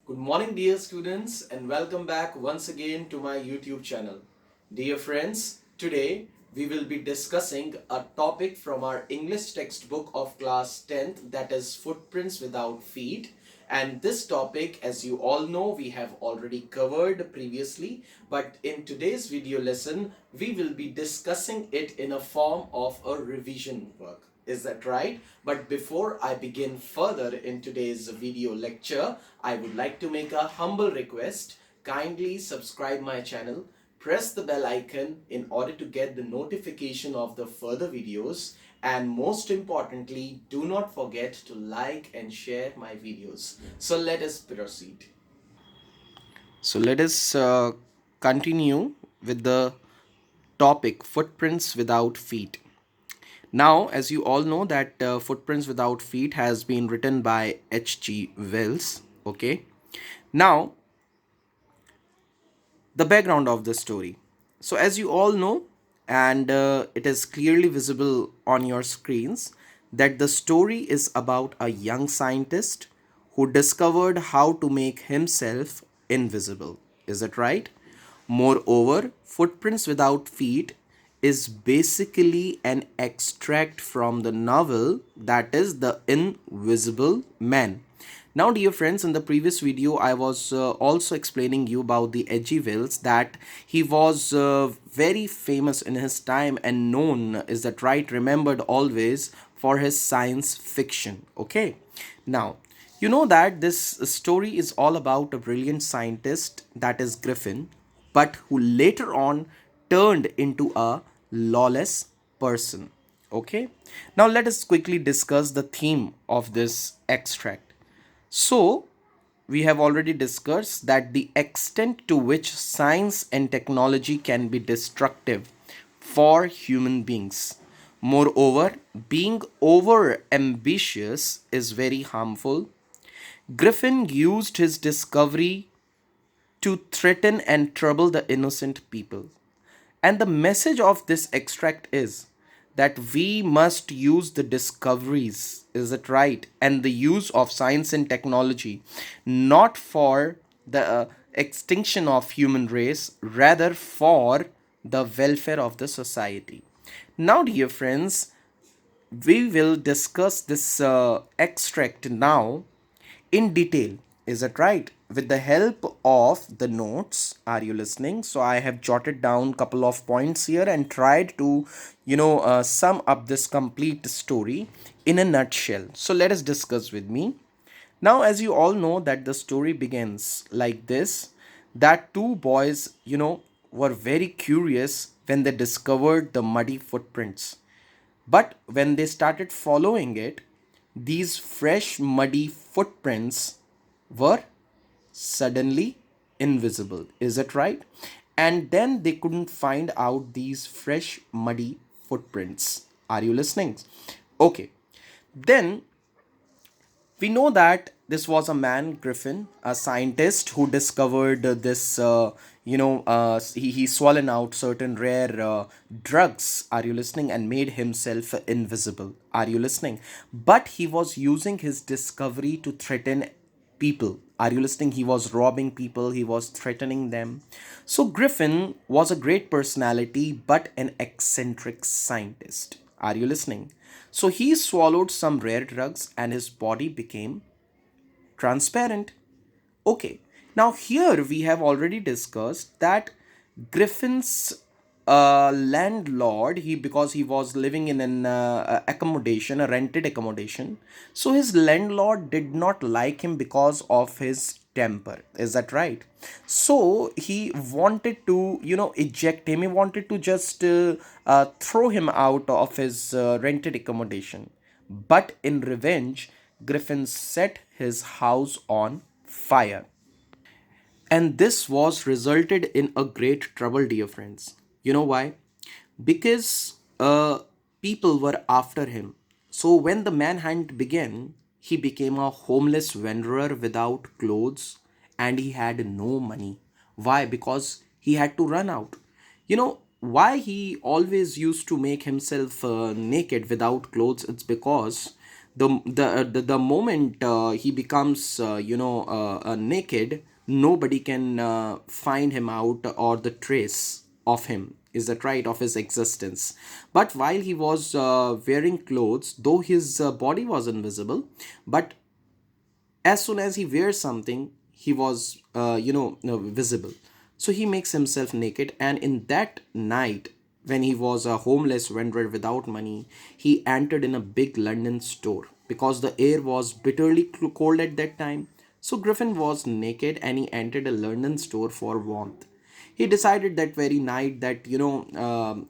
Good morning, dear students, and welcome back once again to my YouTube channel. Dear friends, today we will be discussing a topic from our English textbook of class 10th, that is Footprints Without Feet. And this topic, as you all know, we have already covered previously, but in today's video lesson, we will be discussing it in a form of a revision work. Is that right? But before I begin further in today's video lecture, I would like to make a humble request. Kindly subscribe my channel, press the bell icon in order to get the notification of the further videos, and most importantly, do not forget to like and share my videos. So let us proceed. So let us continue with the topic footprints without feet. Now, as you all know, that Footprints Without Feet has been written by H.G. Wells. Okay. Now, the background of the story. So, as you all know, and it is clearly visible on your screens, that the story is about a young scientist who discovered how to make himself invisible. Is that right? Moreover, Footprints Without Feet is basically an extract from the novel that is The Invisible Man. Now, dear friends, in the previous video, I was also explaining you about the H.G. Wells, that he was very famous in his time and known, is that right, remembered always for his science fiction. Okay. Now, you know that this story is all about a brilliant scientist, that is Griffin, but who later on turned into a lawless person. Okay. Now, let us quickly discuss the theme of this extract. So, we have already discussed that the extent to which science and technology can be destructive for human beings. Moreover, being over ambitious is very harmful. Griffin used his discovery to threaten and trouble the innocent people. And the message of this extract is that we must use the discoveries, is it right? And the use of science and technology not for the extinction of human race, rather for the welfare of the society. Now, dear friends, we will discuss this extract now in detail. Is that right? With the help of the notes. Are you listening? So I have jotted down couple of points here and tried to, sum up this complete story in a nutshell. So let us discuss with me. Now, as you all know, that the story begins like this, that two boys, were very curious when they discovered the muddy footprints. But when they started following it, these fresh muddy footprints were suddenly invisible. Is that right? And then they couldn't find out these fresh muddy footprints. Are you listening? Okay. Then we know that this was a man, Griffin, a scientist who discovered this, he swallowed out certain rare drugs. Are you listening? And made himself invisible. Are you listening? But he was using his discovery to threaten people. Are you listening? He was robbing people, he was threatening them. So, Griffin was a great personality, but an eccentric scientist. Are you listening? So, he swallowed some rare drugs and his body became transparent. Okay, now here we have already discussed that Griffin's landlord, he because he was living in an accommodation, a rented accommodation. So his landlord did not like him because of his temper. Is that right? So he wanted to, eject him. He wanted to just throw him out of his rented accommodation. But in revenge, Griffin set his house on fire. And this was resulted in a great trouble, dear friends. You know why? Because people were after him. So when the manhunt began, he became a homeless wanderer without clothes and he had no money. Why? Because he had to run out. You know why he always used to make himself naked without clothes? It's because The moment he becomes naked, nobody can find him out or the trace of him, is that right, of his existence. But while he was wearing clothes, though his body was invisible, but as soon as he wears something, he was visible. So he makes himself naked, and in that night, when he was a homeless wanderer without money, he entered in a big London store because the air was bitterly cold at that time. So Griffin was naked and he entered a London store for warmth. He decided that very night that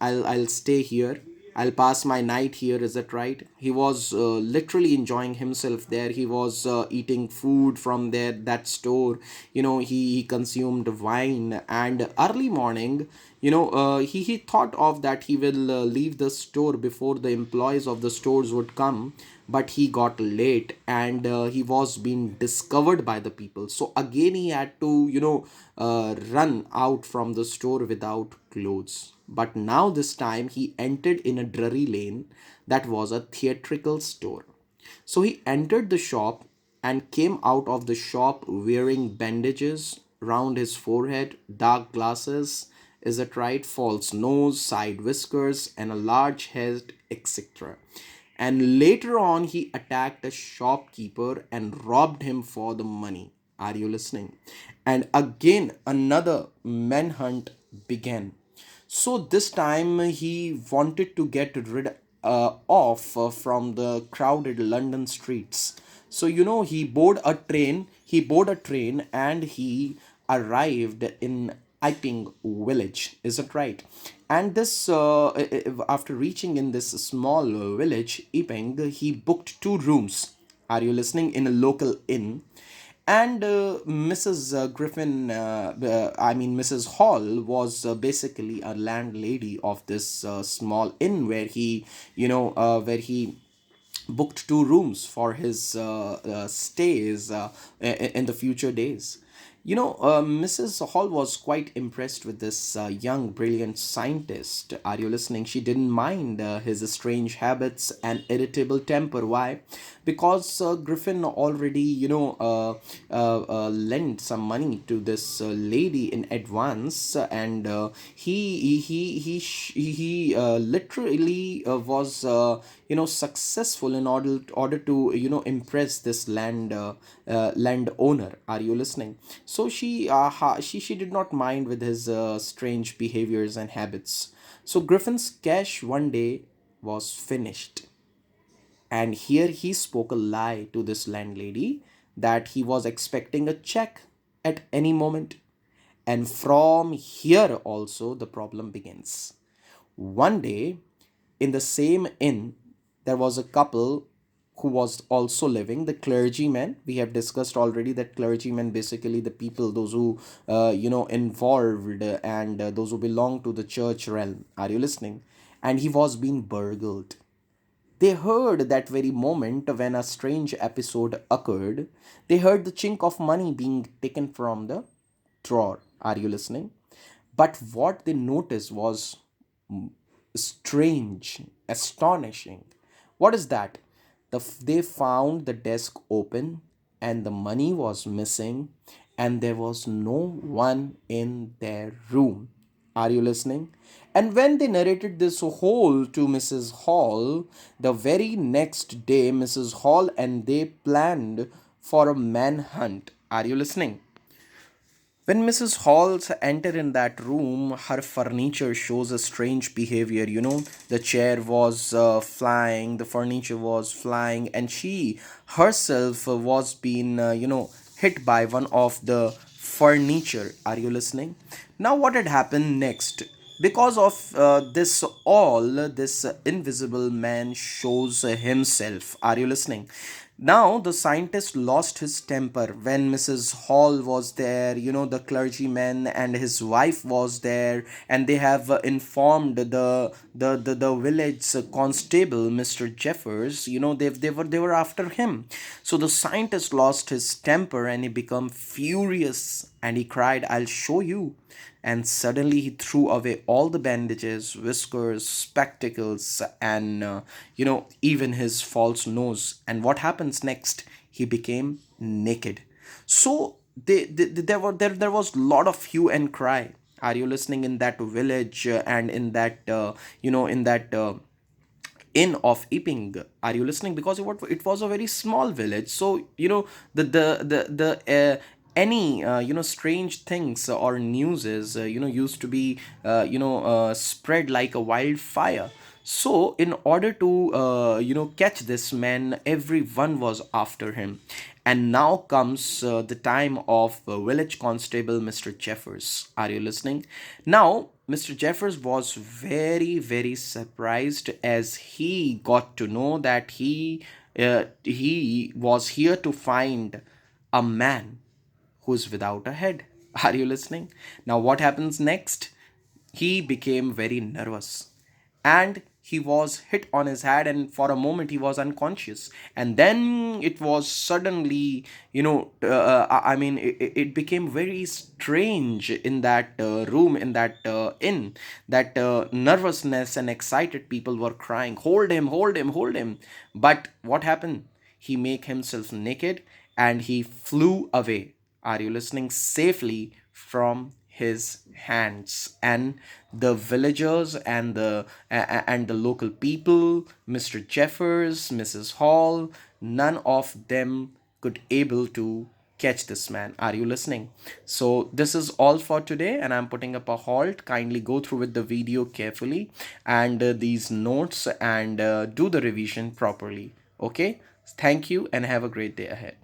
I'll stay here. I'll pass my night here. Is that right? He was literally enjoying himself there. He was eating food from there that store. He consumed wine, and early morning, he thought of that he will leave the store before the employees of the stores would come, but he got late and he was being discovered by the people. So again he had to run out from the store without clothes. But now this time he entered in a Drury Lane that was a theatrical store. So he entered the shop and came out of the shop wearing bandages round his forehead, dark glasses, is that right, false nose, side whiskers, and a large head, etc. And later on, he attacked a shopkeeper and robbed him for the money. Are you listening? And again, another manhunt began. So this time he wanted to get rid off from the crowded London streets. So he board a train and he arrived in Iping village. Is that right? And this after reaching in this small village, Iping, he booked two rooms. Are you listening? In a local inn. And Mrs. Griffin, I mean Mrs. Hall, was basically a landlady of this small inn where he booked two rooms for his stays in the future days. Mrs. Hall was quite impressed with this young, brilliant scientist. Are you listening? She didn't mind his strange habits and irritable temper. Why? Because Griffin already, lent some money to this lady in advance, and he literally was successful in order to impress this land owner. Are you listening? So she did not mind with his strange behaviors and habits. So Griffin's cash one day was finished, and here he spoke a lie to this landlady that he was expecting a check at any moment. And from here also the problem begins. One day, in the same inn, there was a couple who was also living, the clergyman. We have discussed already that clergymen, basically the people, those who involved, and those who belong to the church realm. Are you listening? And he was being burgled. They heard that very moment when a strange episode occurred. They heard the chink of money being taken from the drawer. Are you listening? But what they noticed was strange, astonishing. What is that? They found the desk open and the money was missing, and there was no one in their room. Are you listening? And when they narrated this whole to Mrs. Hall, the very next day, Mrs. Hall and they planned for a manhunt. Are you listening? When Mrs. Halls enter in that room, her furniture shows a strange behavior. The chair was flying, the furniture was flying, and she herself was being, hit by one of the furniture. Are you listening? Now, what had happened next? Because of this all, this invisible man shows himself. Are you listening? Now, the scientist lost his temper when Mrs. Hall was there, the clergyman and his wife was there, and they have informed the village constable, Mr. Jeffers, they were after him. So the scientist lost his temper and he became furious and he cried, "I'll show you." And suddenly he threw away all the bandages, whiskers, spectacles, and even his false nose. And what happens next? He became naked. So there was a lot of hue and cry. Are you listening? In that village, and in that in that inn of Epping. Are you listening? Because it was a very small village. So the any strange things or news is used to be spread like a wildfire. So in order to catch this man, everyone was after him. And now comes the time of village constable Mr. Jeffers. Are you listening? Now, Mr. Jeffers was very, very surprised as he got to know that he was here to find a man who's without a head. Are you listening? Now, what happens next? He became very nervous and he was hit on his head, and for a moment he was unconscious. And then it was suddenly, I mean, it became very strange in that room, in that inn, that nervousness and excited people were crying, "Hold him, hold him, hold him." But what happened? He made himself naked and he flew away. Are you listening? Safely from his hands. And the villagers and the local people, Mr. Jeffers, Mrs. Hall, none of them could able to catch this man. Are you listening? So this is all for today, and I'm putting up a halt. Kindly go through with the video carefully and these notes, and do the revision properly. Okay, thank you and have a great day ahead.